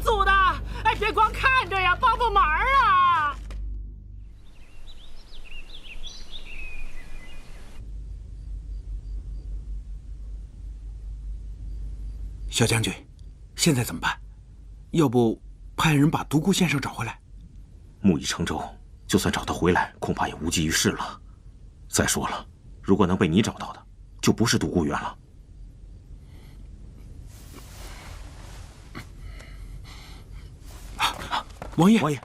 组的，哎，别光看着呀，帮帮忙啊！小将军，现在怎么办？要不派人把独孤先生找回来？木已成舟，就算找他回来，恐怕也无济于事了。再说了，如果能被你找到的，就不是独孤远了。王爷，王爷，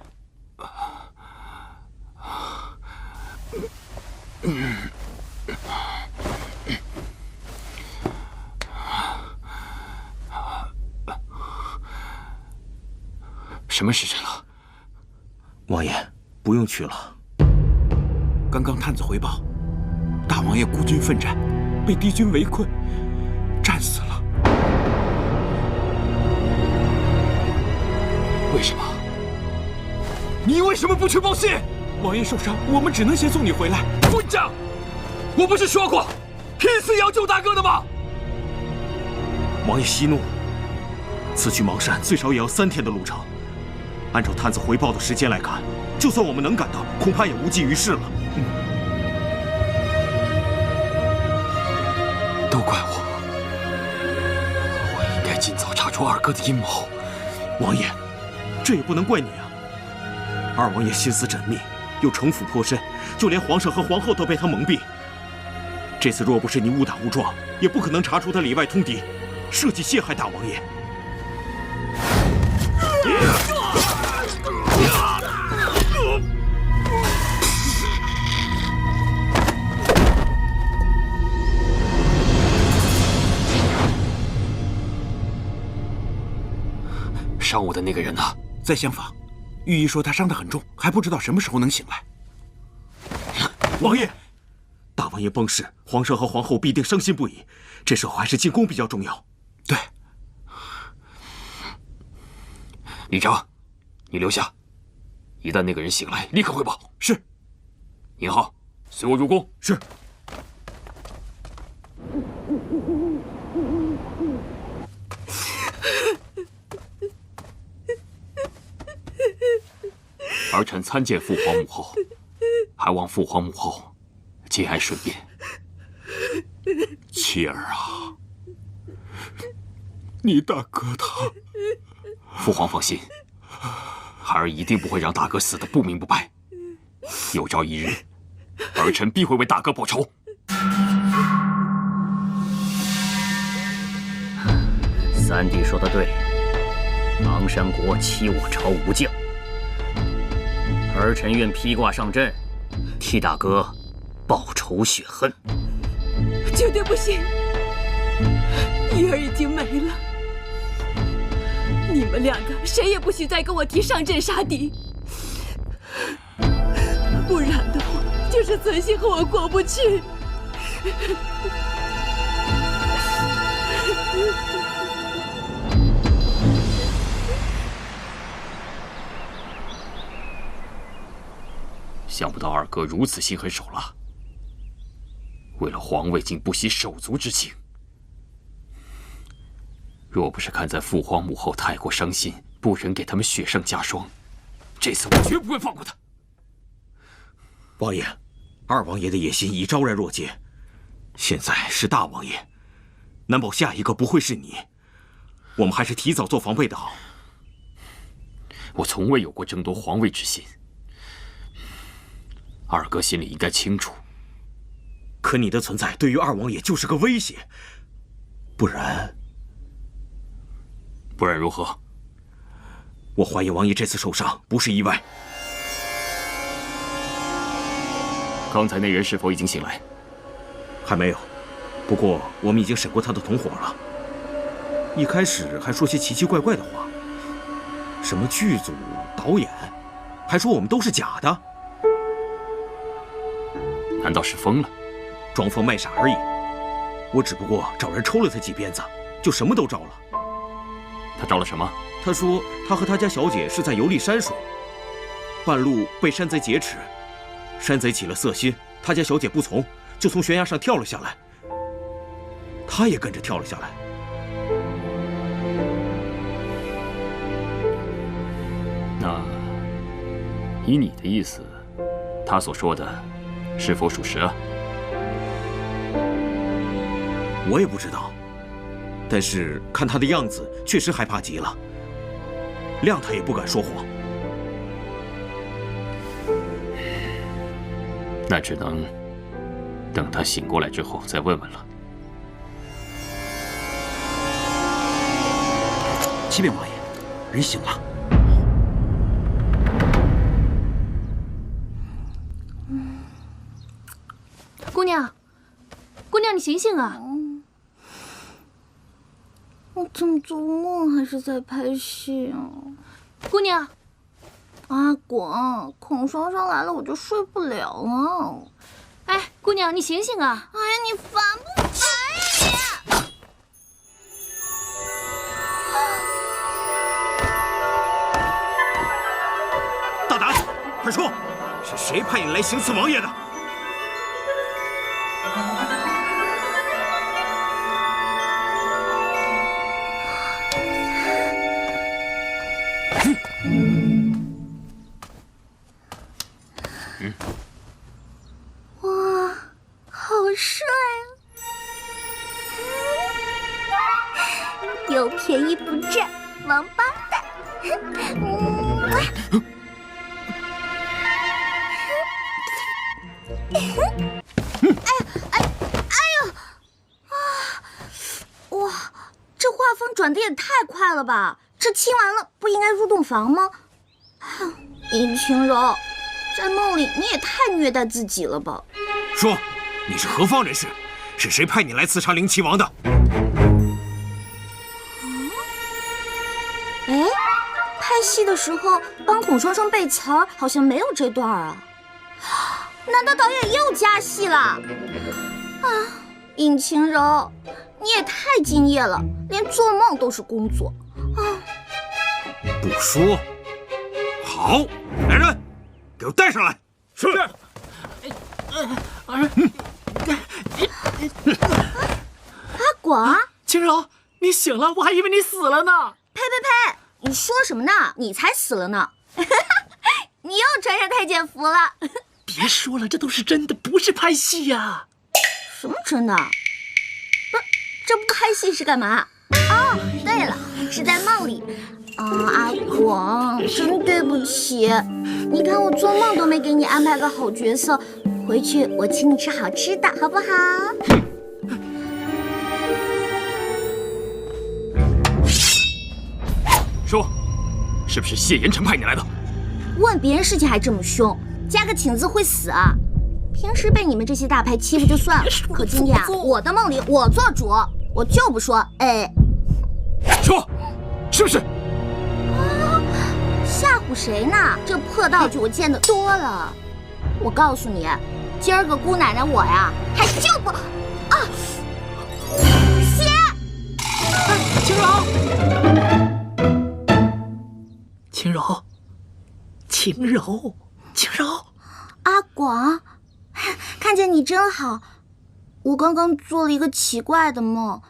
什么时辰了？王爷，不用去了。刚刚探子回报，大王爷孤军奋战，被敌军围困，战死了。为什么？你为什么不去报信？王爷受伤，我们只能先送你回来。混账！我不是说过，拼死也要救大哥的吗？王爷息怒，此去邙山最少也要3天的路程。按照探子回报的时间来看，就算我们能赶到，恐怕也无济于事了。都怪我，我应该尽早查出二哥的阴谋。王爷，这也不能怪你啊。二王爷心思缜密，又城府颇深，就连皇上和皇后都被他蒙蔽。这次若不是你误打误撞，也不可能查出他里外通敌，设计陷害大王爷。伤我的那个人呢？在厢房，御医说他伤得很重，还不知道什么时候能醒来。王爷，大王爷崩逝，皇上和皇后必定伤心不已。这时候还是进宫比较重要。对，李章，你留下，一旦那个人醒来，立刻汇报。是。尹浩，随我入宫。是。儿臣参见父皇母后，还望父皇母后节哀顺变。妻儿啊，你大哥他……父皇放心，孩儿一定不会让大哥死得不明不白。有朝一日，儿臣必会为大哥报仇。三弟说的对，邙山国欺我朝无将，儿臣愿披挂上阵，替大哥报仇雪恨。绝对不行，玉儿已经没了，你们2个谁也不许再跟我提上阵杀敌，不然的话，就是存心和我过不去。想不到二哥如此心狠手辣，为了皇位竟不惜手足之情。若不是看在父皇母后太过伤心，不忍给他们雪上加霜，这次我绝不会放过他。王爷，二王爷的野心已昭然若揭，现在是大王爷，难保下一个不会是你。我们还是提早做防备的好。我从未有过争夺皇位之心。二哥心里应该清楚，可你的存在对于二王爷就是个威胁，不然如何？我怀疑王爷这次受伤不是意外。刚才那人是否已经醒来？还没有，不过我们已经审过他的同伙了。一开始还说些奇奇怪怪的话，什么剧组、导演，还说我们都是假的。难道是疯了？装疯卖傻而已。我只不过找人抽了他几鞭子，就什么都招了。他招了什么？他说他和他家小姐是在游历山水，半路被山贼劫持，山贼起了色心，他家小姐不从，就从悬崖上跳了下来，他也跟着跳了下来。那以你的意思，他所说的是否属实啊？我也不知道，但是看他的样子，确实害怕极了。谅他也不敢说谎。那只能等他醒过来之后再问问了。启禀王爷，人醒了。姑娘，姑娘，你醒醒啊！我怎么做梦还是在拍戏啊？姑娘，阿广，孔双双来了我就睡不了了。哎，姑娘，你醒醒啊！哎呀，你烦不烦呀你？大胆，快说，是谁派你来行刺王爷的？哇，好帅啊！有便宜不占，王八蛋！哇，这画风转的也太快了吧！这亲完了不应该入洞房吗？尹晴柔，在梦里你也太虐待自己了吧！说，你是何方人士？是谁派你来刺杀灵齐王的？哎，拍戏的时候帮孔双双背词儿，好像没有这段啊。难道导演又加戏了？啊，尹晴柔，你也太敬业了，连做梦都是工作啊！不说。好，来人，给我带上来。是。阿广，晴柔，你醒了，我还以为你死了呢。呸！你说什么呢？你才死了呢！你又穿上太监服了。别说了，这都是真的，不是拍戏呀。什么真的？不是，这不拍戏是干嘛？哦，对了，是在梦里。阿广，真对不起，你看我做梦都没给你安排个好角色，回去我请你吃好吃的，好不好？说，是不是谢言辰派你来的？问别人事情还这么凶，加个请字会死啊！平时被你们这些大牌欺负就算了，可今天啊，我的梦里我做主，我就不说哎。说，是不是？吓唬谁呢？这破道具我见得多了。我告诉你，今儿个姑奶奶我呀，还就不啊！血！晴柔，阿广，看见你真好。我刚刚做了一个奇怪的梦，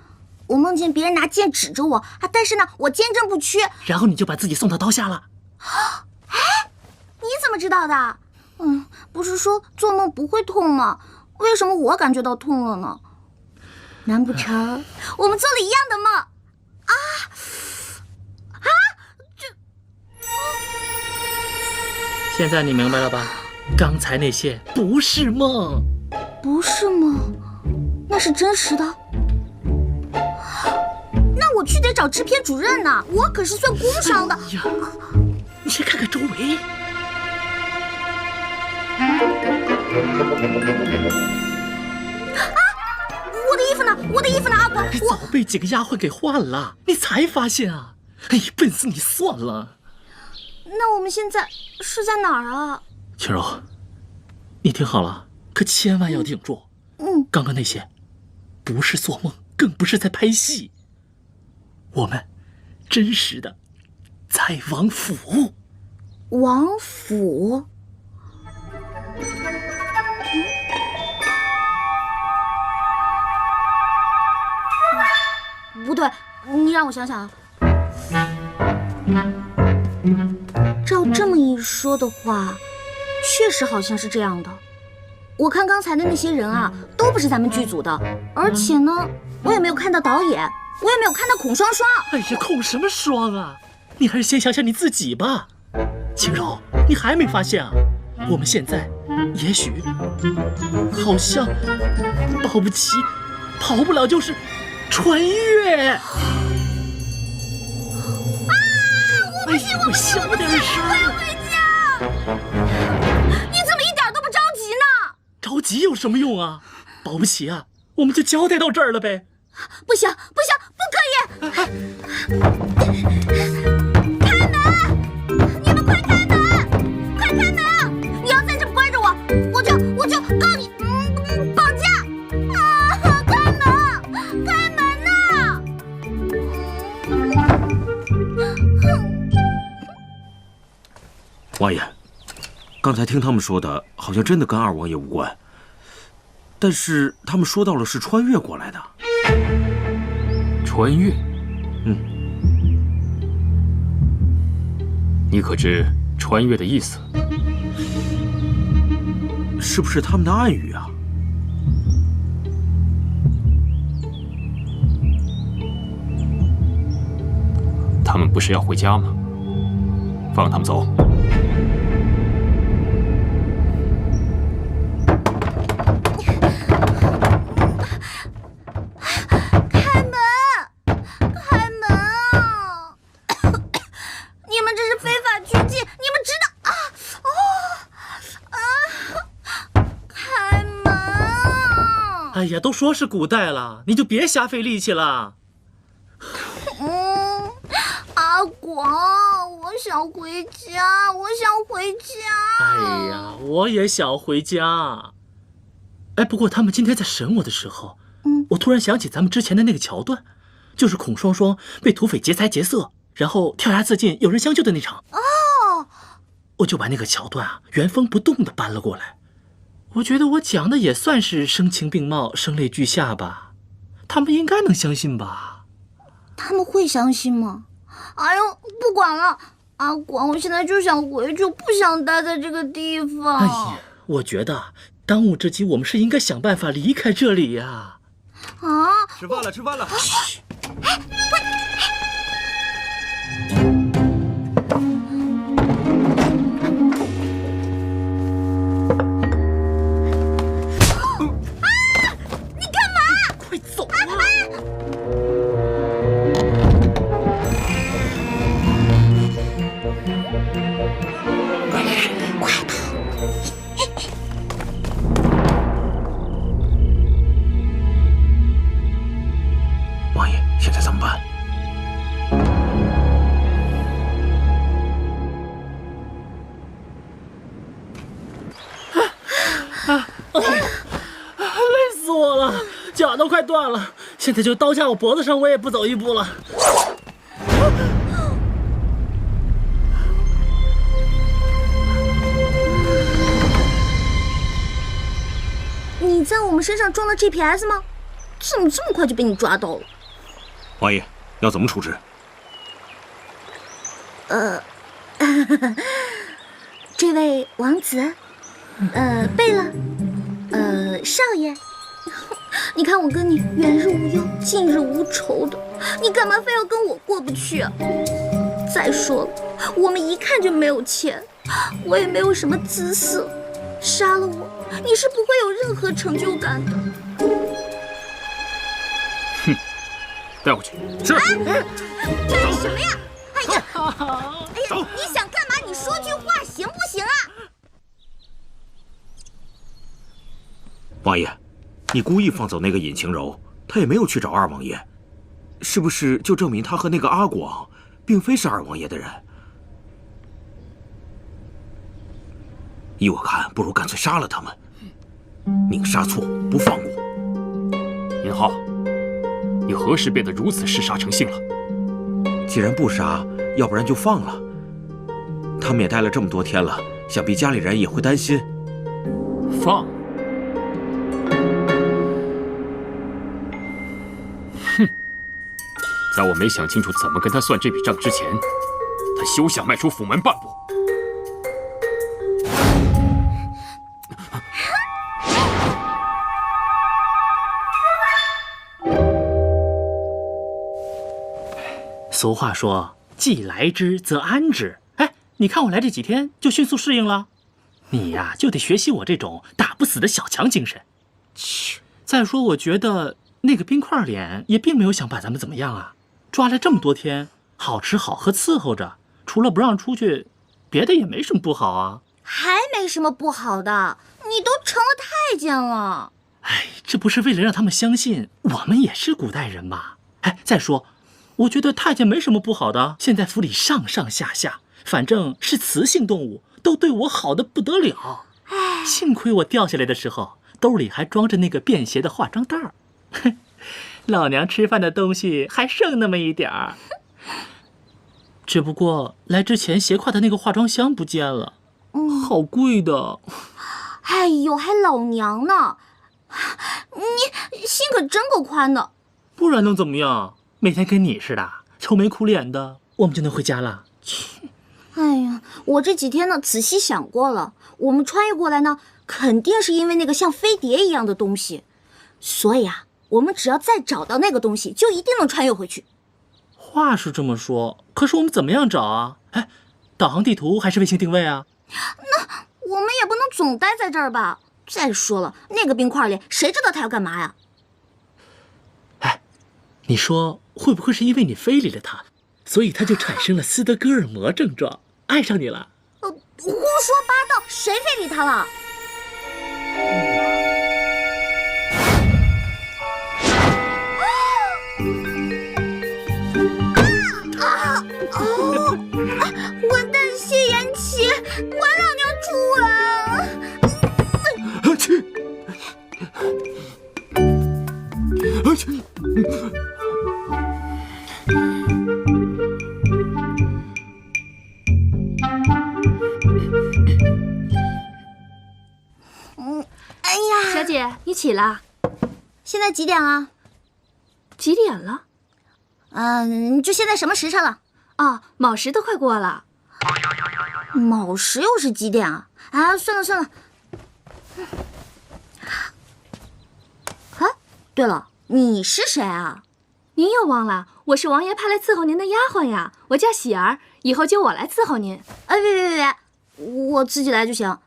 我梦见别人拿剑指着我啊，但是呢，我坚贞不屈。然后你就把自己送到刀下了。哎，你怎么知道的？不是说做梦不会痛吗？为什么我感觉到痛了呢？难不成我们做了一样的梦？现在你明白了吧？刚才那些不是梦，不是梦，那是真实的。那我去得找制片主任呢，我可是算工伤的。哎呀，你先看看周围。我的衣服呢？我的衣服呢？阿广，早被几个丫鬟给换了，你才发现啊！哎呀，笨死你算了。那我们现在是在哪儿啊？晴柔，你听好了，可千万要顶住。刚刚那些，不是做梦，更不是在拍戏。我们真实的在王府。王府？不对，你让我想想啊。这照这么一说的话，确实好像是这样的。我看刚才的那些人啊，都不是咱们剧组的，而且呢，我也没有看到导演，我也没有看到孔双双。哎呀，孔什么双啊？你还是先想想你自己吧。晴柔，你还没发现啊？我们现在也许好像保不齐跑不了就是穿越。啊！我不行，我不行，我不行！快回家！你怎么一点都不着急呢？着急有什么用啊？保不齐啊，我们就交代到这儿了呗。不行，不可以！开门！你们快开门！快开门！你要再这么关着我，我就告你绑架！啊！开门！开门呐！王爷，刚才听他们说的，好像真的跟二王爷无关。但是他们说到了是穿越过来的。穿越？你可知穿越的意思？是不是他们的暗语啊？他们不是要回家吗？放他们走。开门啊！你们这是非法拘禁，你们知道开门啊！哎呀，都说是古代了，你就别瞎费力气了。阿广，我想回家，我想回家。哎呀，我也想回家。哎，不过他们今天在审我的时候，我突然想起咱们之前的那个桥段，就是孔双双被土匪劫财劫色，然后跳崖自尽，有人相救的那场。哦，我就把那个桥段啊原封不动的搬了过来。我觉得我讲的也算是声情并茂、声泪俱下吧，他们应该能相信吧？他们会相信吗？哎呦，不管了，阿广，我现在就想回去，我不想待在这个地方。哎呀，我觉得当务之急，我们是应该想办法离开这里呀。啊！吃饭了，吃饭了。你干嘛？快走啊！王爷，现在怎么办？累死我了，脚都快断了，现在就刀架我脖子上，我也不走一步了。你在我们身上装了 GPS 吗？怎么这么快就被你抓到了？王爷，要怎么处置？这位王子，贝勒，少爷，你看我跟你远日无忧，近日无愁的，你干嘛非要跟我过不去啊？再说了，我们一看就没有钱，我也没有什么姿色，杀了我，你是不会有任何成就感的。哼，带回去。是。这是什么呀？哎呀，你想干嘛？你说句话行不行啊？王爷，你故意放走那个尹晴柔，他也没有去找二王爷，是不是就证明他和那个阿广并非是二王爷的人？依我看，不如干脆杀了他们，宁杀错不放过。尹浩，你何时变得如此嗜杀成性了？既然不杀，要不然就放了。他们也待了这么多天了，想必家里人也会担心。放？哼！在我没想清楚怎么跟他算这笔账之前，他休想迈出府门半步。俗话说既来之则安之。哎，你看我来这几天就迅速适应了。你呀，就得学习我这种打不死的小强精神。再说，我觉得那个冰块脸也并没有想把咱们怎么样啊。抓了这么多天，好吃好喝伺候着，除了不让出去，别的也没什么不好啊。还没什么不好的，你都成了太监了。哎，这不是为了让他们相信我们也是古代人吗？哎，再说，我觉得太监没什么不好的。现在府里上上下下，反正是雌性动物，都对我好的不得了。哎，幸亏我掉下来的时候，兜里还装着那个便携的化妆袋儿。哼，老娘吃饭的东西还剩那么一点儿。只不过来之前斜挎的那个化妆箱不见了，好贵的。哎呦，还老娘呢！你心可真够宽的。不然能怎么样？每天跟你似的，愁眉苦脸的，我们就能回家了。哎呀，我这几天呢，仔细想过了，我们穿越过来呢，肯定是因为那个像飞碟一样的东西，所以啊，我们只要再找到那个东西，就一定能穿越回去。话是这么说，可是我们怎么样找啊？哎，导航地图还是卫星定位啊？那我们也不能总待在这儿吧？再说了，那个冰块里，谁知道他要干嘛呀？哎，你说会不会是因为你非礼了他，所以他就产生了斯德哥尔摩症状，爱上你了？胡说八道，谁非礼他了？混蛋谢延琪，管老娘住啊！哎呀，小姐，你起了？现在几点了？几点了？就现在什么时辰了？啊，卯时都快过了。卯时又是几点啊？啊，算了算了。啊，对了，你是谁啊？您又忘了，我是王爷派来伺候您的丫鬟呀，我叫喜儿，以后就我来伺候您。哎，别，我自己来就行。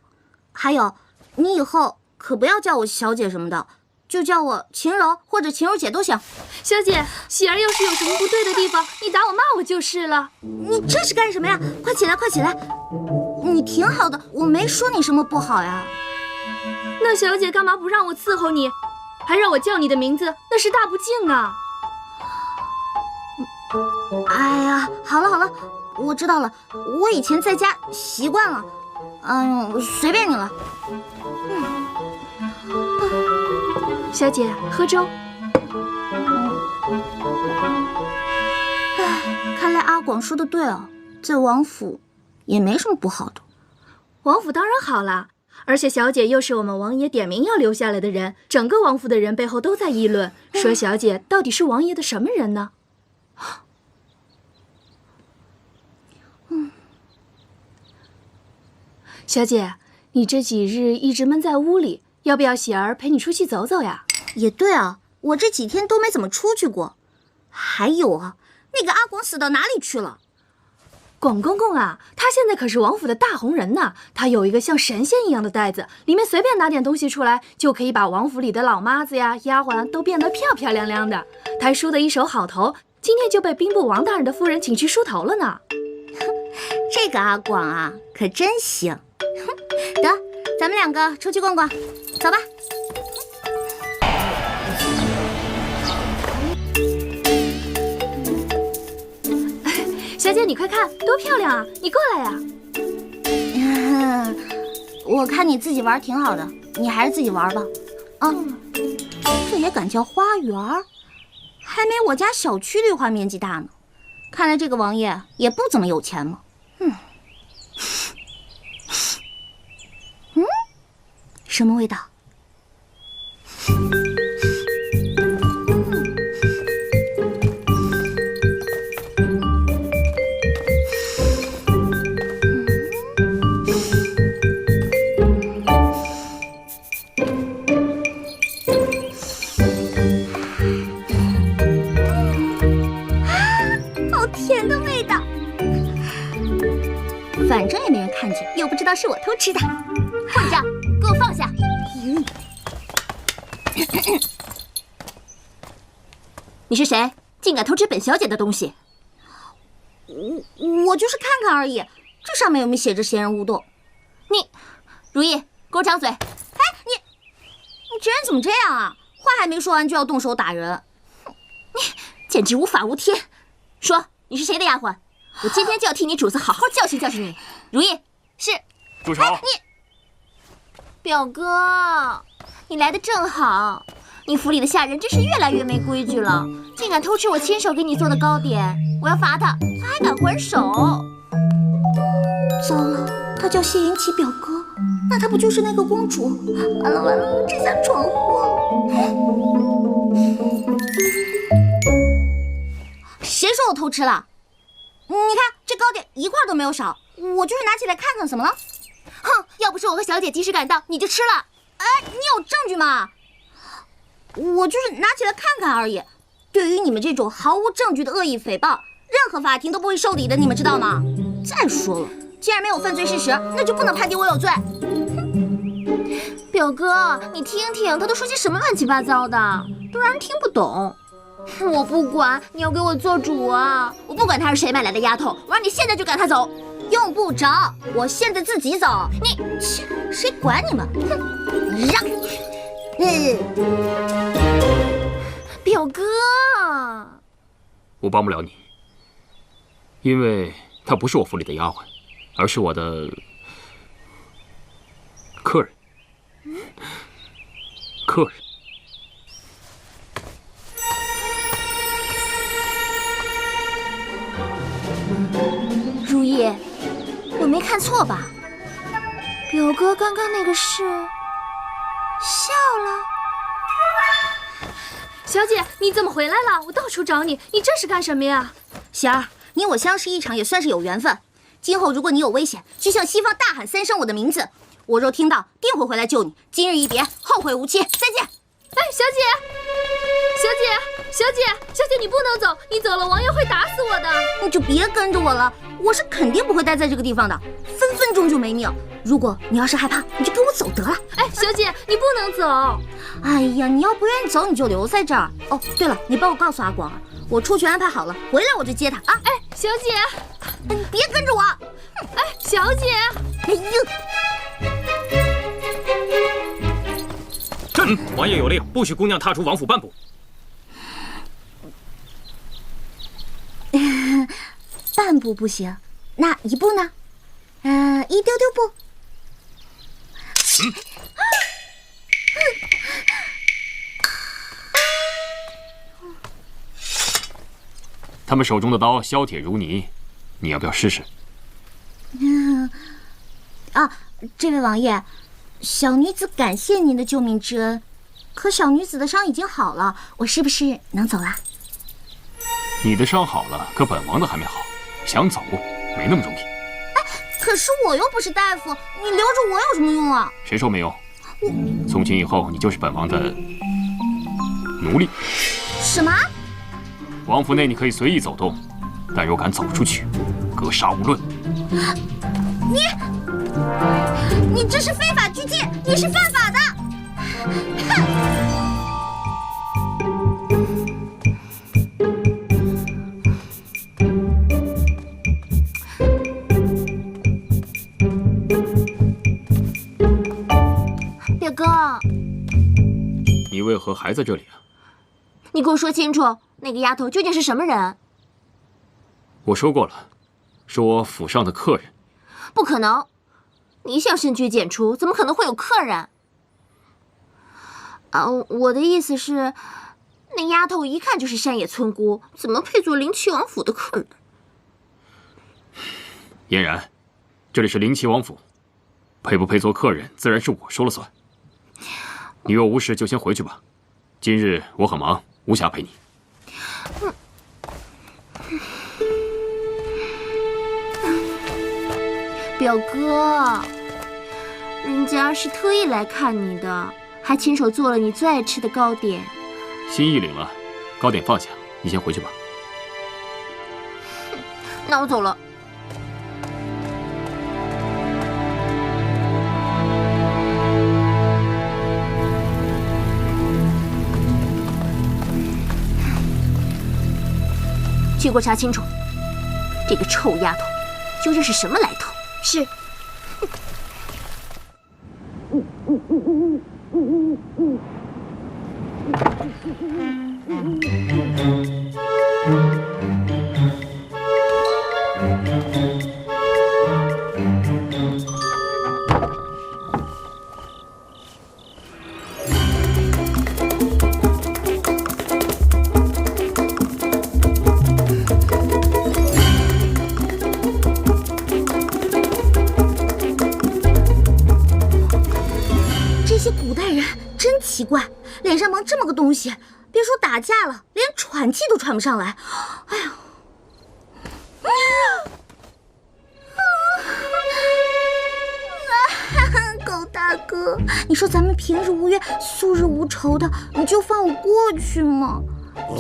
还有，你以后可不要叫我小姐什么的，就叫我秦柔或者秦柔姐都行。小姐，喜儿要是有什么不对的地方，你打我骂我就是了。你这是干什么呀？快起来，快起来！你挺好的，我没说你什么不好呀。那小姐干嘛不让我伺候你，还让我叫你的名字？那是大不敬啊！哎呀，好了，我知道了，我以前在家习惯了。哎呦，随便你了。小姐，喝粥。看来阿广说的对啊，在王府也没什么不好的。王府当然好了，而且小姐又是我们王爷点名要留下来的人，整个王府的人背后都在议论，说小姐到底是王爷的什么人呢？小姐，你这几日一直闷在屋里，要不要喜儿陪你出去走走呀？也对啊，我这几天都没怎么出去过。还有啊，那个阿广死到哪里去了？广公公啊，他现在可是王府的大红人呢。他有一个像神仙一样的袋子，里面随便拿点东西出来，就可以把王府里的老妈子呀、丫鬟都变得漂漂亮亮的。他还梳得一手好头，今天就被兵部王大人的夫人请去梳头了呢。这个阿广啊，可真行。得，咱们两个出去逛逛，走吧。小姐，你快看，多漂亮啊！你过来呀。我看你自己玩挺好的，你还是自己玩吧。啊，这也敢叫花园？还没我家小区绿化面积大呢。看来这个王爷也不怎么有钱嘛。什么味道？好甜反正也没人看见，又不知道是我偷吃的。混账，给我放下！你是谁？竟敢偷吃本小姐的东西？我就是看看而已，这上面有没有写着闲人勿动？你，如意，给我张嘴！哎，你这人怎么这样啊？话还没说完就要动手打人，你简直无法无天！说你是谁的丫鬟？我今天就要替你主子好好教训教训你。如意，是。住手！表哥，你来的正好。你府里的下人真是越来越没规矩了，竟敢偷吃我亲手给你做的糕点，我要罚他，他还敢还手。糟了，他叫谢云奇表哥，那他不就是那个公主？完了完了，这下闯祸了。谁说我偷吃了？你看这糕点一块都没有少，我就是拿起来看看，怎么了？哼，要不是我和小姐及时赶到，你就吃了。哎，你有证据吗？我就是拿起来看看而已。对于你们这种毫无证据的恶意诽谤，任何法庭都不会受理的，你们知道吗？再说了，既然没有犯罪事实，那就不能判定我有罪。表哥，你听听，他都说些什么乱七八糟的，都让人听不懂。我不管，你要给我做主啊！我不管他是谁买来的丫头，我让你现在就赶他走。用不着，我现在自己走。你，谁管你们？哼，让。表哥，我帮不了你，因为她不是我府里的丫鬟，而是我的客人。客人。如意，我没看错吧？表哥刚刚那个是笑了。小姐，你怎么回来了？我到处找你，你这是干什么呀？喜儿，你我相识一场也算是有缘分。今后如果你有危险，就向西方大喊3声我的名字，我若听到，定会回来救你。今日一别，后会无期，再见。哎，小姐，你不能走，你走了，王爷会打死我的。你就别跟着我了，我是肯定不会待在这个地方的，分分钟就没命。如果你要是害怕，你就跟我走得了。哎，小姐，你不能走。哎呀，你要不愿意走，你就留在这儿。哦，对了，你帮我告诉阿广儿，我出去安排好了，回来我就接他啊。哎，小姐，你别跟着我。哎，小姐，哎呦。王爷有令，不许姑娘踏出王府半步。半步不行，那一步呢？一丢丢步。他们手中的刀削铁如泥，你要不要试试？这位王爷，小女子感谢您的救命之恩，可小女子的伤已经好了，我是不是能走了？你的伤好了，可本王的还没好，想走没那么容易。可是我又不是大夫，你留着我有什么用啊？谁说没用？从今以后，你就是本王的奴隶。什么？王府内你可以随意走动，但若敢走出去，格杀无论。你这是非法拘禁，你是犯法的！表哥，你为何还在这里啊？你给我说清楚，那个丫头究竟是什么人？我说过了，是我府上的客人。不可能，你想深居简出，怎么可能会有客人？我的意思是，那丫头一看就是山野村姑，怎么配做灵齐王府的客人？嫣然，这里是灵齐王府，配不配做客人，自然是我说了算。你若无事，就先回去吧。今日我很忙，无暇陪你。表哥，人家是特意来看你的，还亲手做了你最爱吃的糕点。心意领了，糕点放下，你先回去吧。那我走了。去给我查清楚，这个臭丫头究竟是什么来头？是。这些古代人真奇怪，脸上蒙这么个东西，别说打架了，连喘气都喘不上来。哎呀！狗大哥，你说咱们平日无冤，素日无仇的，你就放我过去嘛。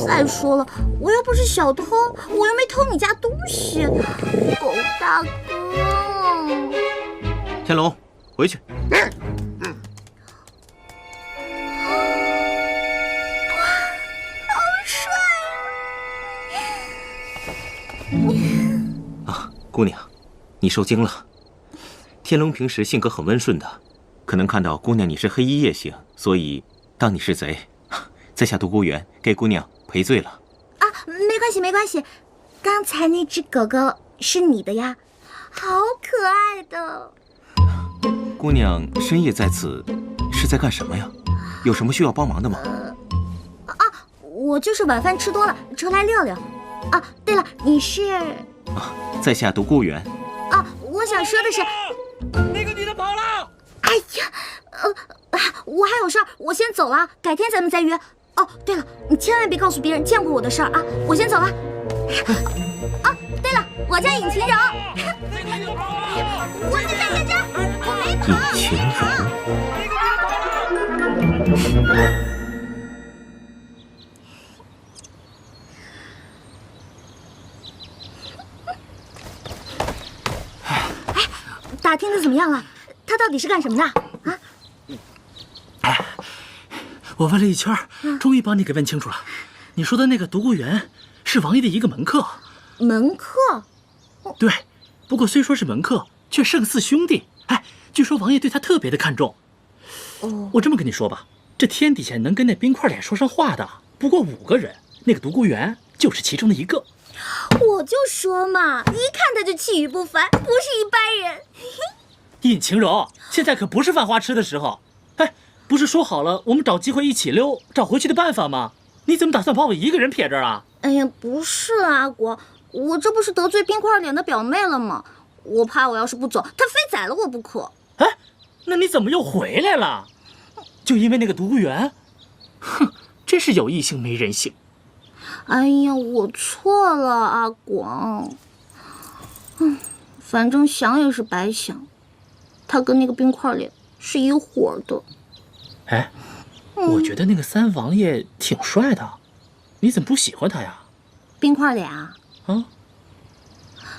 再说了，我又不是小偷，我又没偷你家东西。狗大哥，天龙，回去。姑娘，你受惊了。天龙平时性格很温顺的，可能看到姑娘你是黑衣夜行，所以当你是贼，在下独孤远给姑娘赔罪了。啊，没关系没关系，刚才那只狗狗是你的呀，好可爱的。姑娘深夜在此是在干什么呀？有什么需要帮忙的吗？我就是晚饭吃多了，出来溜溜。啊，对了，你是？在下独孤远。我想说的是，那个女的跑了。哎呀，我还有事儿，我先走了，改天咱们再约。哦，对了，你千万别告诉别人见过我的事儿啊！我先走了。哦，对了，我叫尹晴柔。我在这，我没跑。尹晴柔。打听的怎么样了？他到底是干什么的啊？我问了一圈，终于帮你给问清楚了。你说的那个独孤远是王爷的一个门客。门客？对，不过虽说是门客，却胜似兄弟。哎，据说王爷对他特别的看重。我这么跟你说吧，这天底下能跟那冰块脸说上话的不过5个人，那个独孤远就是其中的一个。我就说嘛，一看他就气宇不凡，不是一般人。尹晴柔，现在可不是犯花痴的时候。哎，不是说好了我们找机会一起溜，找回去的办法吗？你怎么打算把我一个人撇这儿啊？哎呀，不是啊，阿国，我这不是得罪冰块脸的表妹了吗？我怕我要是不走，他非宰了我不可。哎，那你怎么又回来了？就因为那个独孤远？哼，真是有异性没人性。哎呀，我错了，阿广。反正想也是白想，他跟那个冰块脸是一伙的。哎，我觉得那个三王爷挺帅的，你怎么不喜欢他呀？冰块脸啊？啊？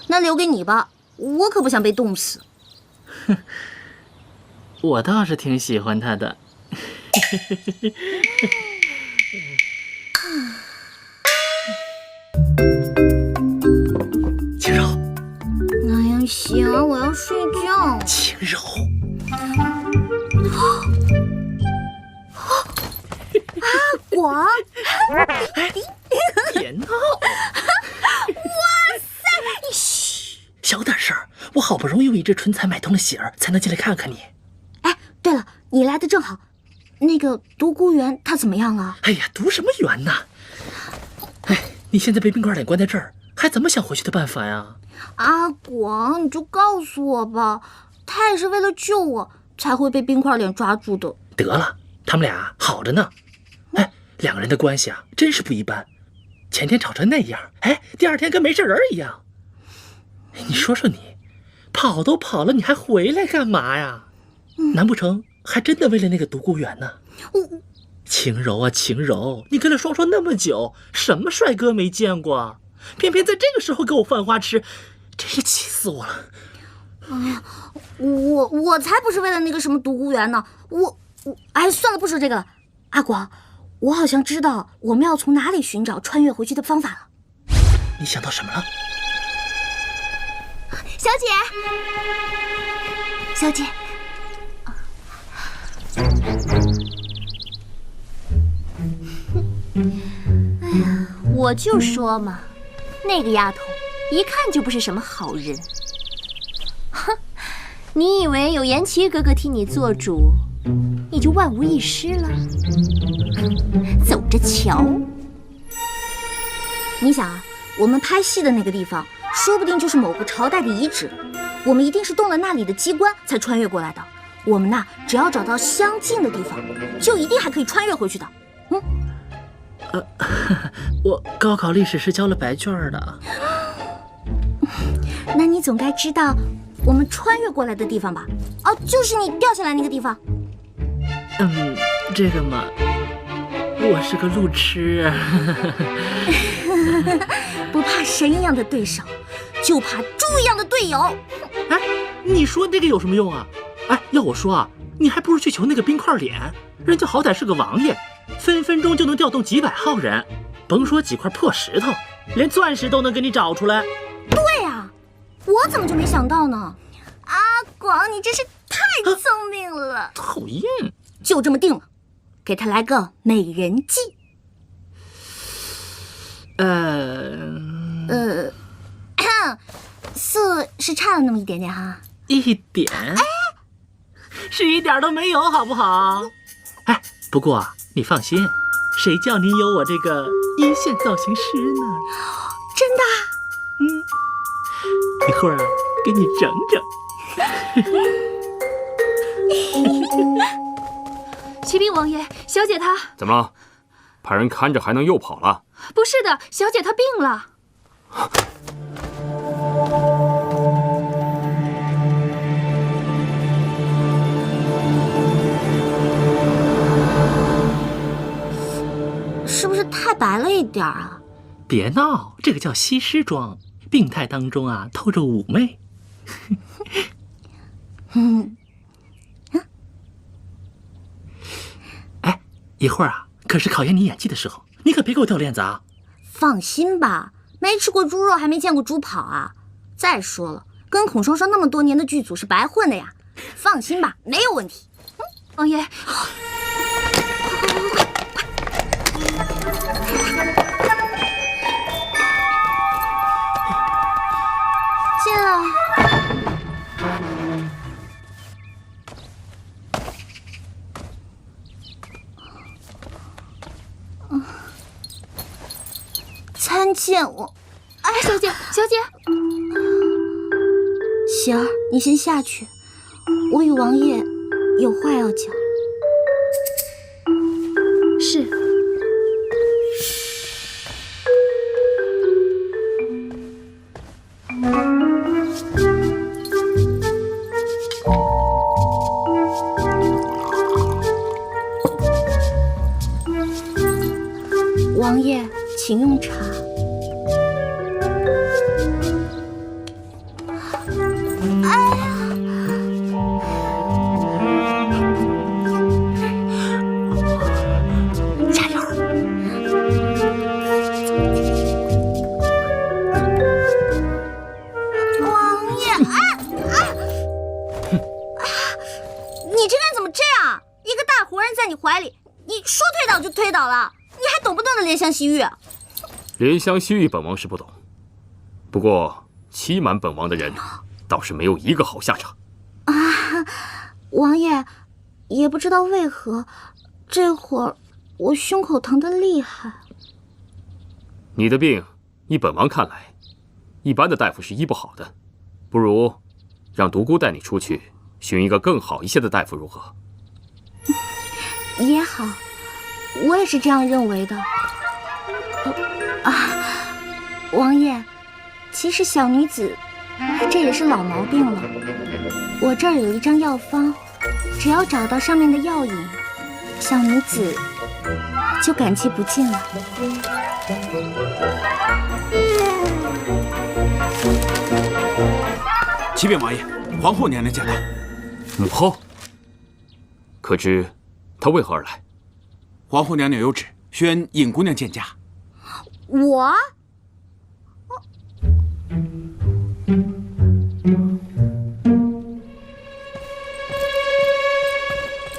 那留给你吧，我可不想被冻死。哼，我倒是挺喜欢他的。晴柔，哎呀，行，我要睡觉。晴柔，阿广，别闹！哇塞，你嘘，小点声，我好不容易为这春蚕买通了喜儿，才能进来看看你。哎，对了，你来的正好。那个独孤远他怎么样了？哎呀，独什么远呢？哎，你现在被冰块脸关在这儿，还怎么想回去的办法呀？阿广，你就告诉我吧，他也是为了救我才会被冰块脸抓住的。得了，他们俩好着呢。哎，两个人的关系啊，真是不一般。前天吵成那样，哎，第二天跟没事人一样。你说说你，跑都跑了，你还回来干嘛呀？难不成还真的为了那个独孤远呢？晴柔啊，晴柔，你跟了双双那么久，什么帅哥没见过？偏偏在这个时候给我犯花痴，真是气死我了！哎呀，我才不是为了那个什么独孤远呢！哎，算了，不说这个了。阿广，我好像知道我们要从哪里寻找穿越回去的方法了。你想到什么了？小姐，小姐，哎呀，我就说嘛，那个丫头一看就不是什么好人。哼，你以为有颜齐哥哥替你做主，你就万无一失了？走着瞧。你想啊，我们拍戏的那个地方，说不定就是某个朝代的遗址，我们一定是动了那里的机关才穿越过来的。我们呐，只要找到相近的地方，就一定还可以穿越回去的。我高考历史是交了白卷的。那你总该知道我们穿越过来的地方吧？哦，就是你掉下来那个地方。这个嘛，我是个路痴。不怕神一样的对手，就怕猪一样的队友。哎，你说这个有什么用啊？哎，要我说啊，你还不如去求那个冰块脸，人家好歹是个王爷，分分钟就能调动几百号人，甭说几块破石头，连钻石都能给你找出来。对呀，我怎么就没想到呢？阿广，你真是太聪明了。讨厌。就这么定了，给他来个美人计。色是差了那么一点点哈。一点？哎，是一点都没有，好不好？哎，不过啊，你放心，谁叫你有我这个一线造型师呢？真的？一会儿啊，给你整整。启禀王爷，小姐她怎么了？派人看着还能又跑了？不是的，小姐她病了。是不是太白了一点啊？别闹，这个叫西施妆，病态当中啊透着妩媚。哎，一会儿啊，可是考验你演技的时候，你可别给我掉链子啊！放心吧，没吃过猪肉还没见过猪跑啊！再说了，跟孔双双那么多年的剧组是白混的呀。放心吧，没有问题。王爷，进了。参见我。哎，小姐，小姐，喜儿，你先下去，我与王爷有话要讲。是。王爷，请用茶。推倒了，你还懂不懂得怜香惜玉？怜香惜玉，本王是不懂。不过欺瞒本王的人，倒是没有一个好下场。啊，王爷，也不知道为何，这会儿我胸口疼得厉害。你的病，依本王看来，一般的大夫是医不好的，不如让独孤带你出去，寻一个更好一些的大夫，如何？也好。我也是这样认为的。王爷，其实小女子这也是老毛病了。我这儿有一张药方，只要找到上面的药引，小女子就感激不尽了。启禀王爷，皇后娘娘驾到。母后，可知她为何而来？皇后娘娘有旨，宣尹姑娘见驾。我？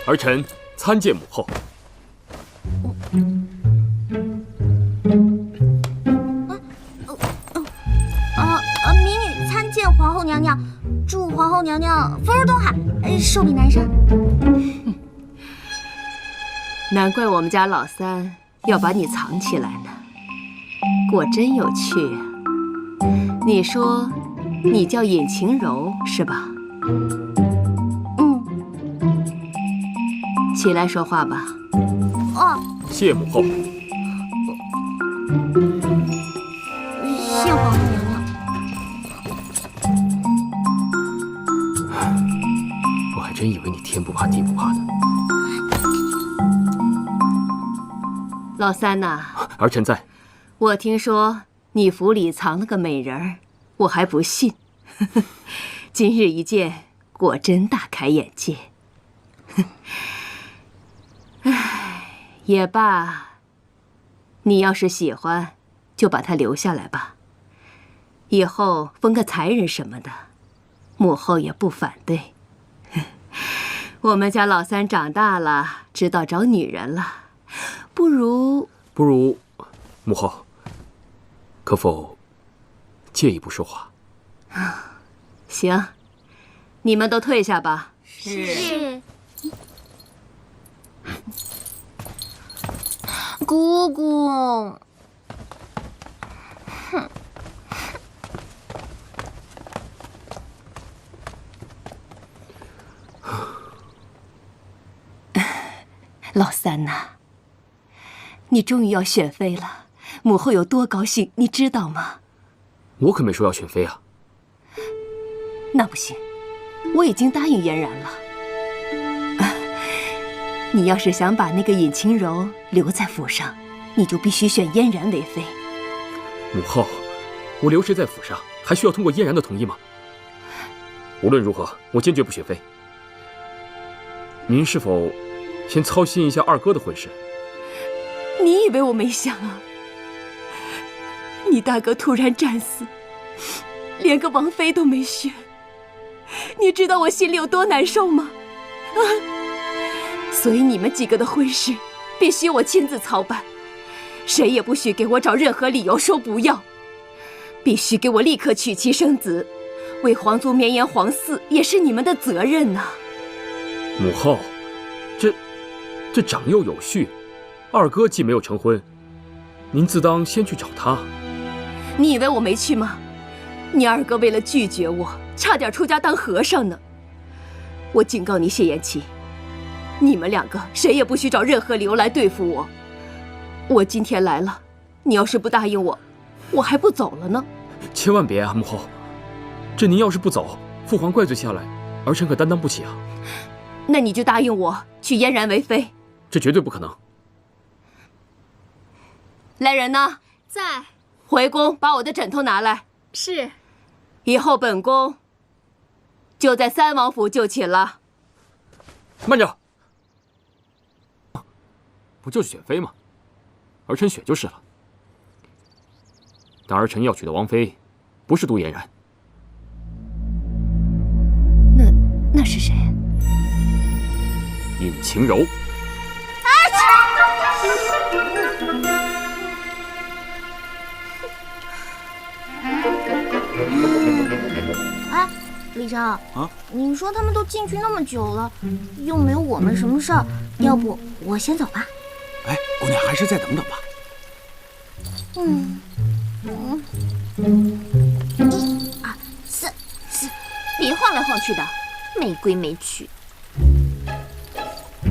儿臣参见母后。民女参见皇后娘娘，祝皇后娘娘福如东海，寿比南山。难怪我们家老三要把你藏起来呢，果真有趣啊！你说你叫尹晴柔是吧？起来说话吧。哦，谢母后。谢皇后娘娘。我还真以为你天不怕地不怕的。老三呐，儿臣在。我听说你府里藏了个美人儿，我还不信。今日一见，果真大开眼界。唉，也罢，你要是喜欢，就把她留下来吧。以后封个才人什么的，母后也不反对。我们家老三长大了，知道找女人了，不如，母后，可否借一步说话？行，你们都退下吧。是。姑姑。哼。老三呐，你终于要选妃了，母后有多高兴，你知道吗？我可没说要选妃啊。那不行，我已经答应嫣然了。你要是想把那个尹晴柔留在府上，你就必须选嫣然为妃。母后，我留谁在府上，还需要通过嫣然的同意吗？无论如何，我坚决不选妃。您是否先操心一下二哥的婚事？你以为我没想啊？你大哥突然战死，连个王妃都没选，你知道我心里有多难受吗？所以你们几个的婚事必须我亲自操办，谁也不许给我找任何理由说不要，必须给我立刻娶妻生子，为皇族绵延皇嗣也是你们的责任呐。母后，这长幼有序，二哥既没有成婚，您自当先去找他。你以为我没去吗？你二哥为了拒绝我，差点出家当和尚呢。我警告你谢延琪，你们两个谁也不许找任何理由来对付我。我今天来了，你要是不答应我，我还不走了呢。千万别啊，母后，这您要是不走，父皇怪罪下来，儿臣可担当不起啊。那你就答应我娶嫣然为妃。这绝对不可能。来人呐，在。回宫把我的枕头拿来。是。以后本宫就在三王府就寝了。慢着，不就是选妃吗？儿臣选就是了。但儿臣要娶的王妃，不是杜嫣然。那是谁？尹晴柔。哎，李长啊，你说他们都进去那么久了，又没有我们什么事儿，要不我先走吧？哎，姑娘还是再等等吧。四，别晃来晃去的，没规没矩。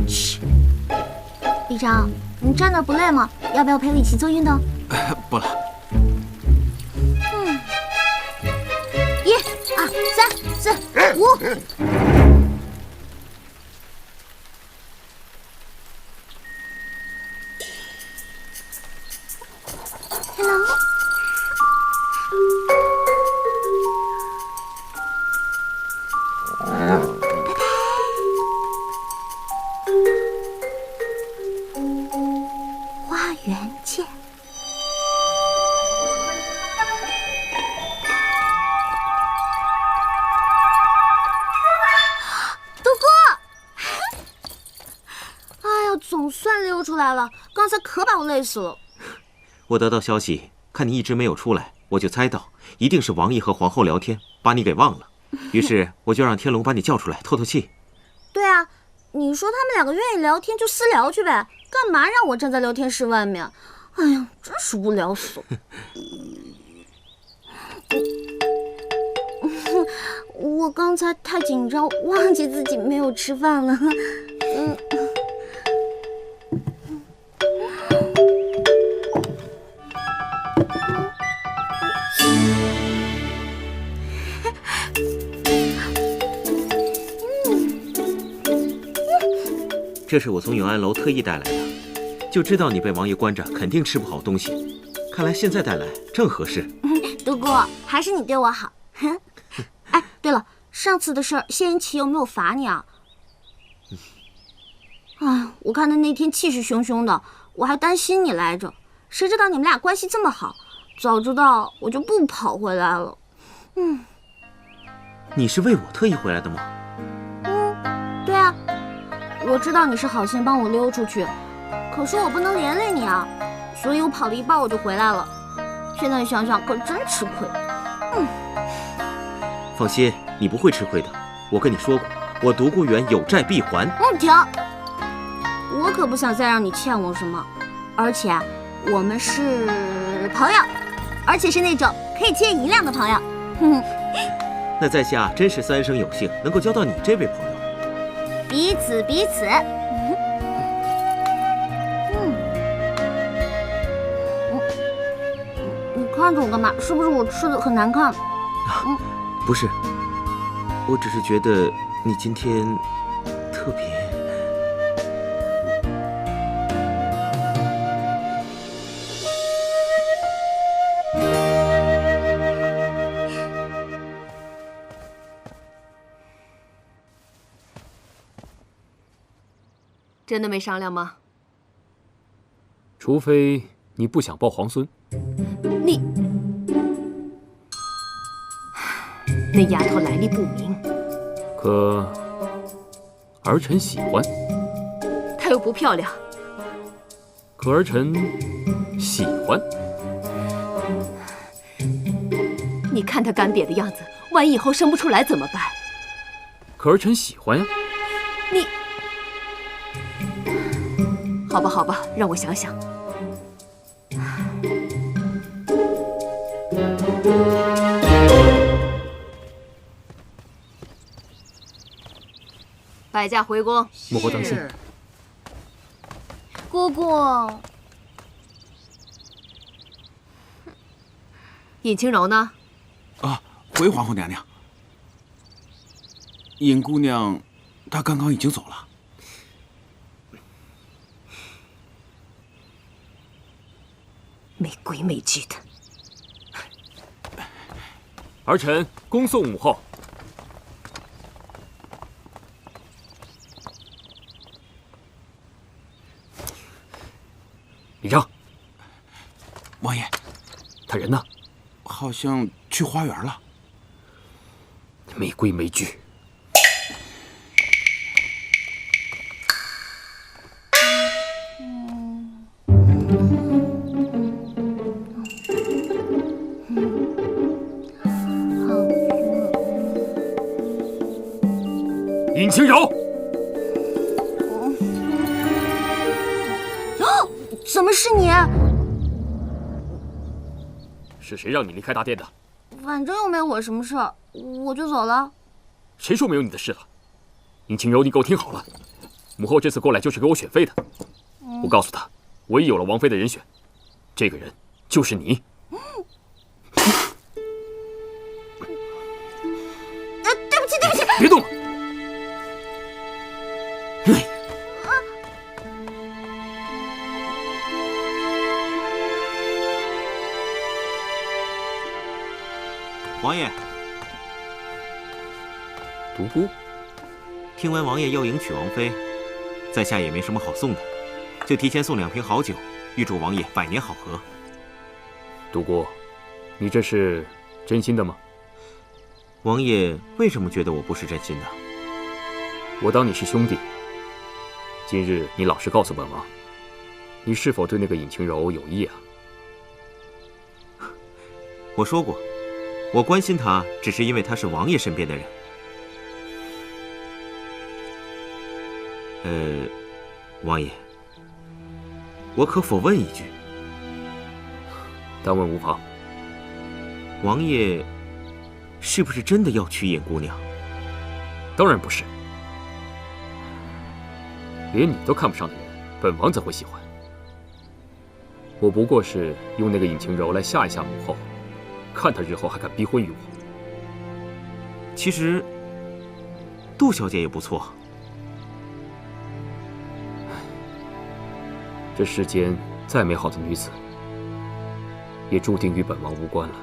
嘘，李长，你站那不累吗？要不要陪我一起做运动？不了。1、2、3、4、5。Hello。花园见。溜出来了，刚才可把我累死了。我得到消息，看你一直没有出来，我就猜到一定是王爷和皇后聊天，把你给忘了。于是我就让天龙把你叫出来透透气。对啊，你说他们两个愿意聊天就私聊去呗，干嘛让我站在聊天室外面？哎呀，真是无聊死了。我刚才太紧张，忘记自己没有吃饭了。这是我从永安楼特意带来的，就知道你被王爷关着，肯定吃不好东西。看来现在带来正合适。独孤，还是你对我好。哎，对了，上次的事儿，谢云奇有没有罚你啊？哎，我看他那天气势汹汹的，我还担心你来着。谁知道你们俩关系这么好，早知道我就不跑回来了。你是为我特意回来的吗？对啊，我知道你是好心帮我溜出去，可是我不能连累你啊，所以我跑了一半我就回来了。现在想想可真吃亏。放心，你不会吃亏的。我跟你说过，我独孤远有债必还。停！我可不想再让你欠我什么，而且我们是朋友，而且是那种可以借银两的朋友。那在下真是三生有幸，能够交到你这位朋友。彼此彼此。你看着我干嘛？是不是我吃的很难看？不是，我只是觉得你今天特别。真的没商量吗？除非你不想抱皇孙。你那丫头来历不明，可儿臣喜欢。她又不漂亮。可儿臣喜欢。你看她干瘪的样子，万一以后生不出来怎么办？可儿臣喜欢呀。你。好吧，好吧，让我想想。摆驾回宫。母后当心。姑姑。尹清柔呢？啊，回皇后娘娘。尹姑娘，她刚刚已经走了。没规没矩的。儿臣恭送母后。礼让。王爷，他人呢？好像去花园了。没规没矩。尹清柔，怎么是你？是谁让你离开大殿的？反正又没我什么事儿，我就走了。谁说没有你的事了？尹清柔，你给我听好了，母后这次过来就是给我选妃的。我告诉她，我已有了王妃的人选，这个人就是你。对不起，对不起，别动了。王爷，独孤，听闻王爷要迎娶王妃，在下也没什么好送的，就提前送2瓶好酒，预祝王爷百年好合。独孤，你这是真心的吗？王爷为什么觉得我不是真心的？我当你是兄弟。今日你老实告诉本王，你是否对那个尹晴柔有意啊？我说过，我关心她，只是因为她是王爷身边的人。王爷，我可否问一句？但问无妨。王爷是不是真的要娶尹姑娘？当然不是，连你都看不上的人，本王怎会喜欢？我不过是用那个尹晴柔来吓一吓母后，看她日后还敢逼婚于我。其实，杜小姐也不错。这世间再美好的女子，也注定与本王无关了。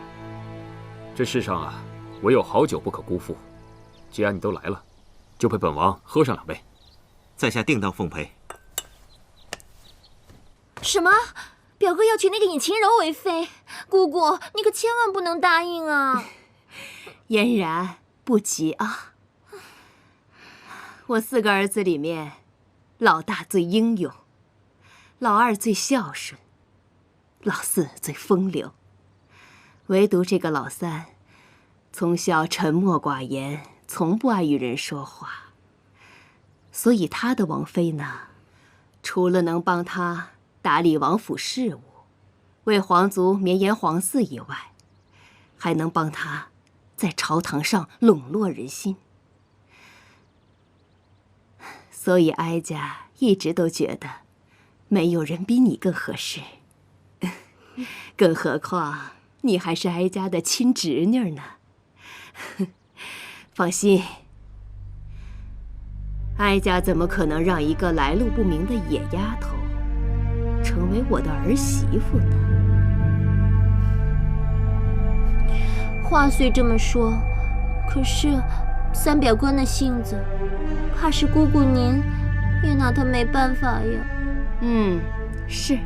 这世上啊，唯有好酒不可辜负。既然你都来了，就陪本王喝上2杯。在下定当奉陪。什么？表哥要娶那个尹晴柔为妃？姑姑，你可千万不能答应啊！嫣然，不急啊。我4个儿子里面，老大最英勇，老2最孝顺，老4最风流，唯独这个老3，从小沉默寡言，从不爱与人说话。所以他的王妃呢，除了能帮他打理王府事务，为皇族绵延皇嗣以外，还能帮他在朝堂上笼络人心。所以哀家一直都觉得，没有人比你更合适。更何况你还是哀家的亲侄女呢。放心，哀家怎么可能让一个来路不明的野丫头成为我的儿媳妇呢？话虽这么说，可是三表哥那性子，怕是姑姑您也拿他没办法呀。是，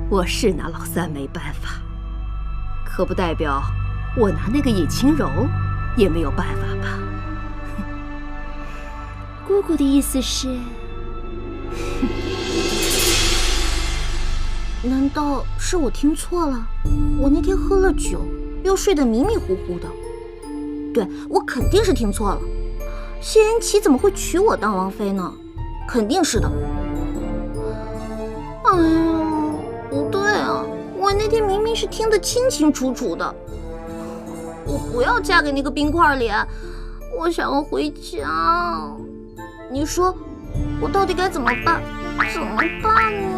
我是拿老3没办法，可不代表我拿那个尹晴柔也没有办法吧？姑姑的意思是，难道是我听错了？我那天喝了酒，又睡得迷迷糊糊的。对，我肯定是听错了。谢云奇怎么会娶我当王妃呢？肯定是的。哎呀，不对啊，我那天明明是听得清清楚楚的。我不要嫁给那个冰块脸，我想要回家。你说，我到底该怎么办？怎么办呢？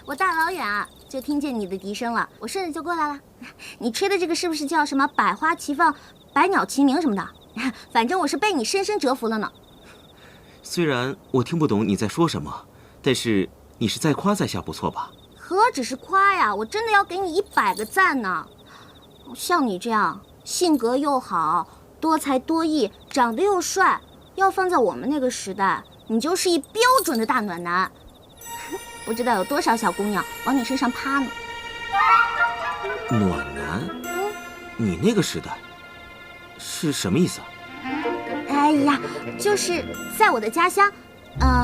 我大老远啊就听见你的笛声了，我顺着就过来了。你吹的这个是不是叫什么百花齐放、百鸟齐鸣什么的？反正我是被你深深折服了呢。虽然我听不懂你在说什么，但是你是在夸在下不错吧？何止是夸呀，我真的要给你100个赞呢。像你这样性格又好、多才多艺、长得又帅，要放在我们那个时代，你就是一标准的大暖男。不知道有多少小姑娘往你身上趴呢。暖男？你那个时代是什么意思啊？哎呀，就是在我的家乡，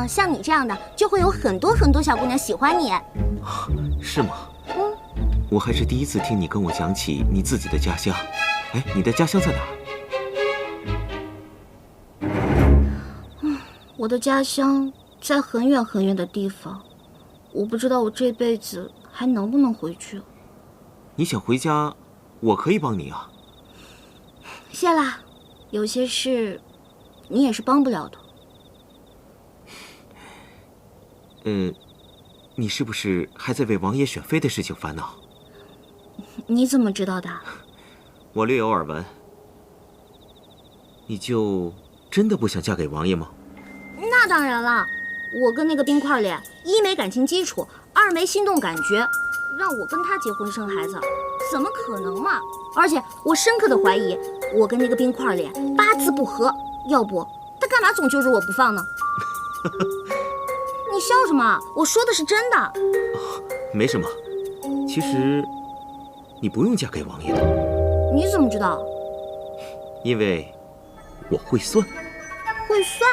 像你这样的就会有很多很多小姑娘喜欢你。是吗？我还是第一次听你跟我讲起你自己的家乡。哎，你的家乡在哪儿？我的家乡在很远很远的地方。我不知道我这辈子还能不能回去。你想回家，我可以帮你啊。谢啦，有些事你也是帮不了的。你是不是还在为王爷选妃的事情烦恼？你怎么知道的？我略有耳闻。你就真的不想嫁给王爷吗？那当然了，我跟那个冰块脸，一没感情基础，二没心动感觉，让我跟他结婚生孩子，怎么可能嘛？而且我深刻的怀疑，我跟那个冰块脸八字不合，要不他干嘛总揪着我不放呢？你笑什么？我说的是真的。没什么，其实你不用嫁给王爷的。你怎么知道？因为我会算。会算？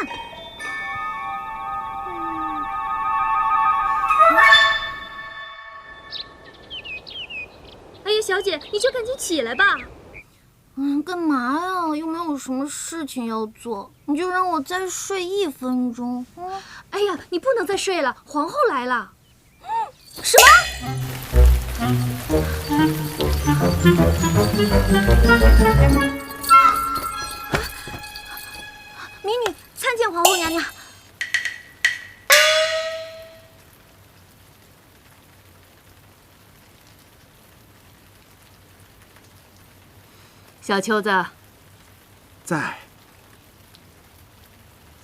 哎呀，小姐，你就赶紧起来吧。干嘛呀？又没有什么事情要做，你就让我再睡1分钟。哎呀，你不能再睡了，皇后来了。什么？民女参见皇后娘娘。小秋子，在。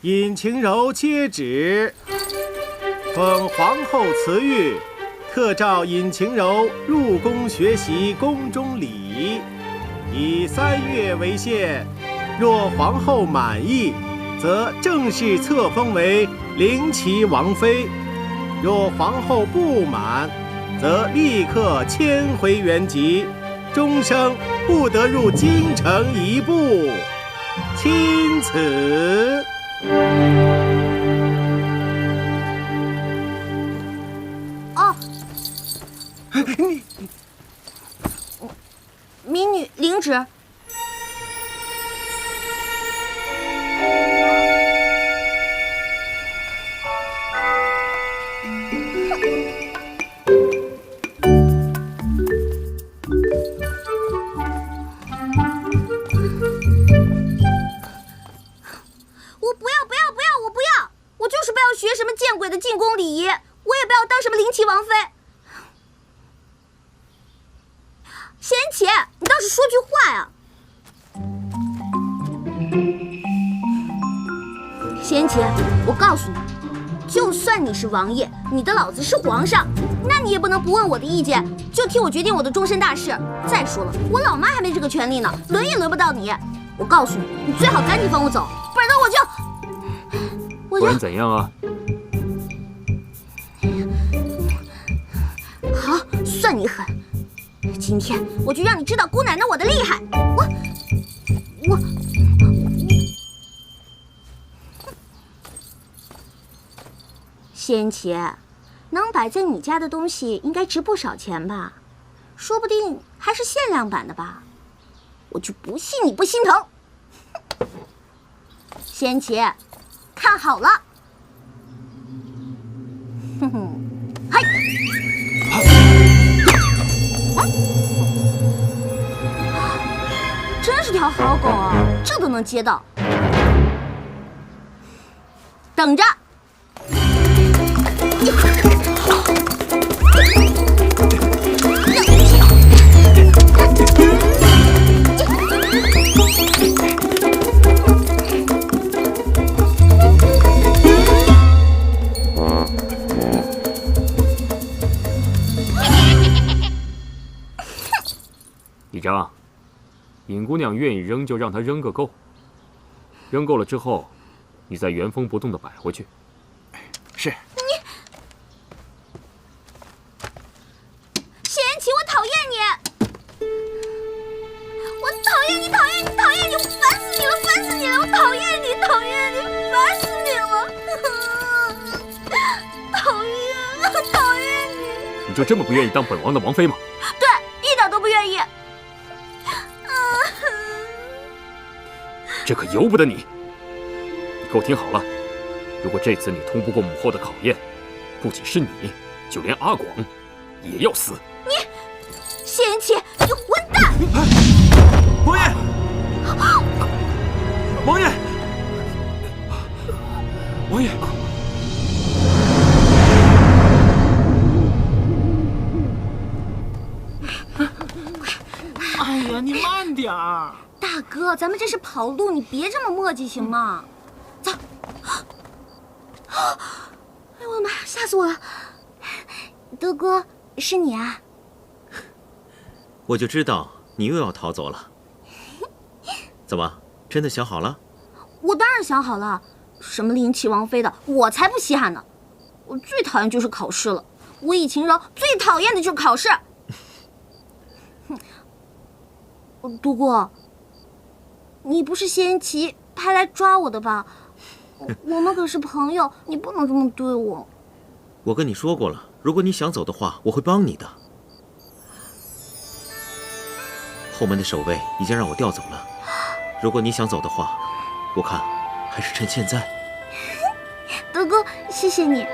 尹晴柔接旨，奉皇后慈谕，特召尹晴柔入宫学习宫中礼仪，以3月为限。若皇后满意，则正式册封为灵齐王妃；若皇后不满，则立刻迁回原籍，终生不得入京城一步。钦此。哦，民女领旨。学什么见鬼的进宫礼仪，我也不要当什么灵齐王妃。贤姐，你倒是说句话呀！贤姐，我告诉你，就算你是王爷，你的老子是皇上，那你也不能不问我的意见，就替我决定我的终身大事。再说了，我老妈还没这个权利呢，轮也轮不到你。我告诉你，你最好赶紧放我走，不然的我就……不然怎样啊？好，算你狠！今天我就让你知道姑奶奶我的厉害！我，仙姐，能摆在你家的东西应该值不少钱吧？说不定还是限量版的吧？我就不信你不心疼！仙姐，看好了！哼哼，嗨！真是条好狗啊，这都能接到。等着！李章，尹姑娘愿意扔就让她扔个够，扔够了之后，你再原封不动地摆回去。是。谢言齐，我讨厌你！我讨厌你，讨厌你，讨厌你！我烦死你了，烦死你了！我讨厌你，讨厌你，烦死你了！讨厌，讨厌你！你就这么不愿意当本王的王妃吗？对，一点都不愿意。这可由不得你！你给我听好了，如果这次你通不过母后的考验，不仅是你，就连阿广也要死。你，谢言齐，你混蛋！王爷，王爷，王爷！点儿。大哥，咱们这是跑路，你别这么磨叽行吗？走。哎呦我的妈，吓死我了！德哥，是你啊？我就知道你又要逃走了。怎么，真的想好了？我当然想好了，什么临齐王妃的，我才不稀罕呢。我最讨厌就是考试了，我以晴柔最讨厌的就是考试。独孤，你不是谢云奇派来抓我的吧？我们可是朋友，你不能这么对我。我跟你说过了，如果你想走的话，我会帮你的。后门的守卫已经让我调走了，如果你想走的话，我看还是趁现在。德哥，谢谢你。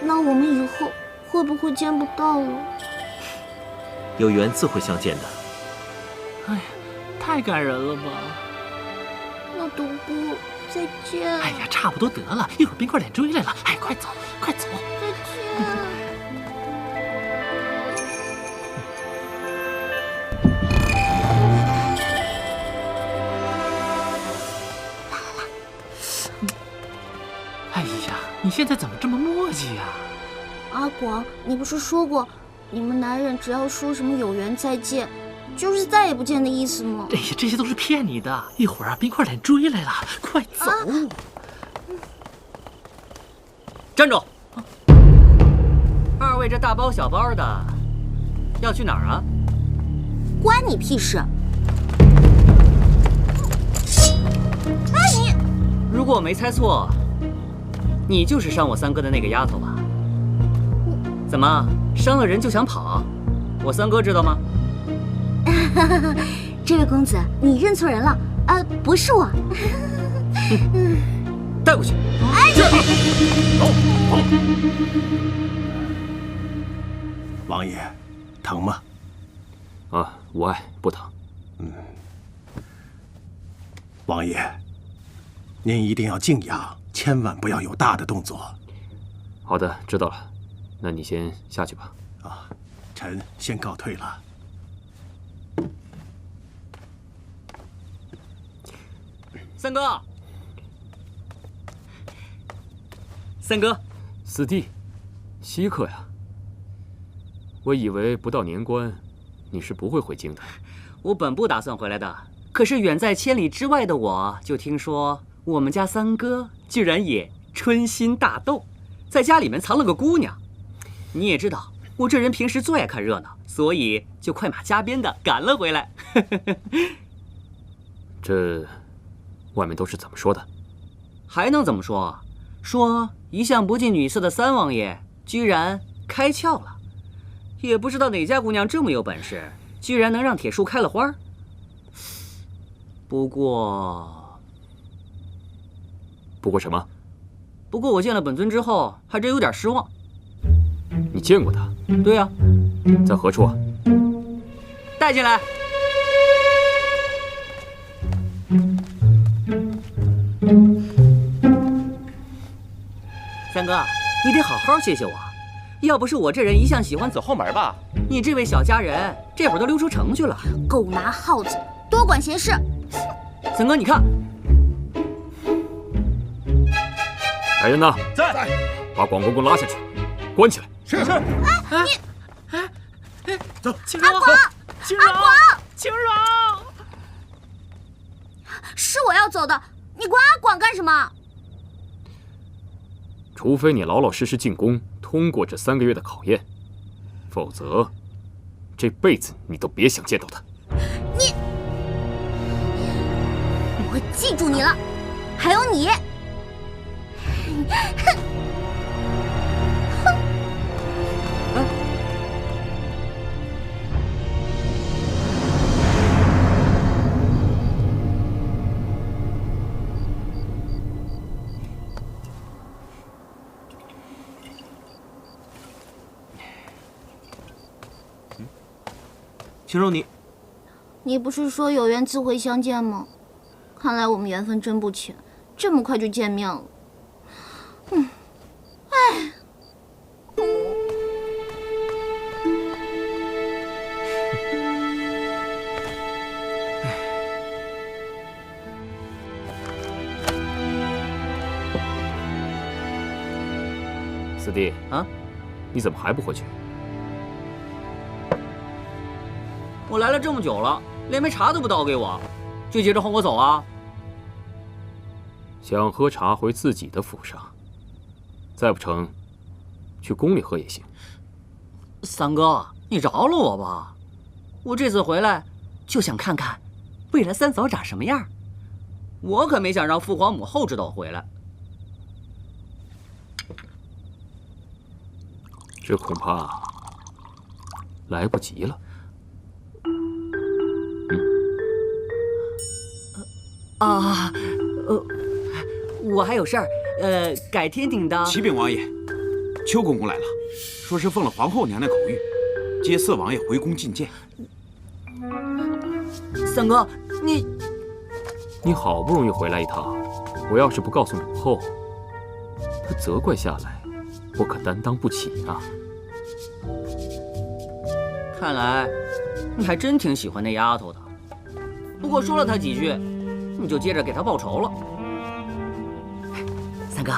那我们以后会不会见不到了？有缘自会相见的。哎呀，太感人了吧！那独孤，再见。哎呀，差不多得了，一会儿冰块脸追来了，哎，快走，快走！再见。哎呀，你现在怎么这么磨叽呀？阿广，你不是说过，你们男人只要说什么有缘再见，就是再也不见的意思吗？哎呀，这些都是骗你的。一会儿啊，冰块脸追来了，快走！站住！二位这大包小包的，要去哪儿啊？关你屁事！你，如果我没猜错，你就是伤我三哥的那个丫头吧？怎么伤了人就想跑？我三哥知道吗？这位公子，你认错人了，不是我。带过去。哎，走。王爷，疼吗？啊，无碍，不疼。王爷，您一定要静养，千万不要有大的动作。好的，知道了。那你先下去吧。啊，臣先告退了。三哥，三哥，四弟，稀客呀！我以为不到年关，你是不会回京的。我本不打算回来的，可是远在千里之外的我，就听说我们家三哥居然也春心大动，在家里面藏了个姑娘。你也知道，我这人平时最爱看热闹，所以就快马加鞭的赶了回来。这外面都是怎么说的？还能怎么说？说一向不近女色的三王爷居然开窍了，也不知道哪家姑娘这么有本事，居然能让铁树开了花。不过什么？不过我见了本尊之后，还真有点失望。你见过他？对呀。在何处啊？带进来。三哥，你得好好谢谢我，要不是我这人一向喜欢走后门吧，你这位小家人这会儿都溜出城去了。狗拿耗子，多管闲事。三哥，你看，来人呐，在，把广公公拉下去，关起来。是。走，青柔，青柔，青柔，是我要走的，你管阿广干什么？除非你老老实实进宫，通过这3个月的考验，否则这辈子你都别想见到他。你，我记住你了，还有你。哼！青柔，你不是说有缘自会相见吗？看来我们缘分真不浅，这么快就见面了。哎。四弟啊，你怎么还不回去？我来了这么久了，连杯茶都不倒给我，就急着轰我走啊？想喝茶回自己的府上，再不成，去宫里喝也行。三哥，你饶了我吧，我这次回来就想看看未来三嫂长什么样，我可没想让父皇母后知道我回来。这恐怕来不及了。我还有事儿，改天顶当。启禀王爷，邱公公来了，说是奉了皇后娘娘口谕，接四王爷回宫觐见。三哥，你好不容易回来一趟，我要是不告诉母后，她责怪下来，我可担当不起啊。看来你还真挺喜欢那丫头的，不过说了她几句，你就接着给她报仇了。三哥，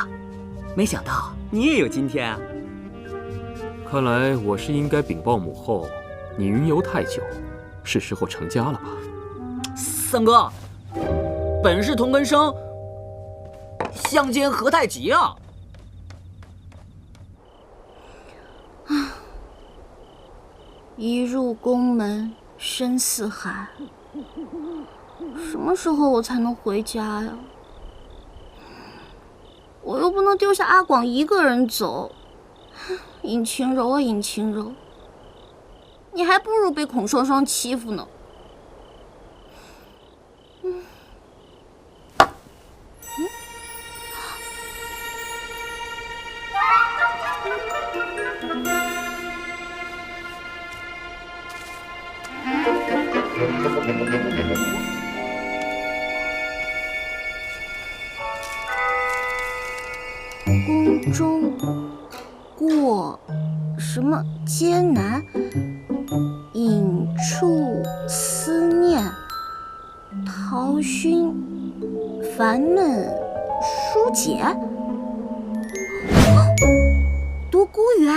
没想到你也有今天啊！看来我是应该禀报母后，你云游太久，是时候成家了吧？三哥，本是同根生，相煎何太急啊！一入宫门深似海，什么时候我才能回家呀？我又不能丢下阿广一个人走。尹晴柔啊，尹晴柔，你还不如被孔双双欺负呢。宫中过什么艰难，隐处思念，陶熏烦闷疏解。独孤园。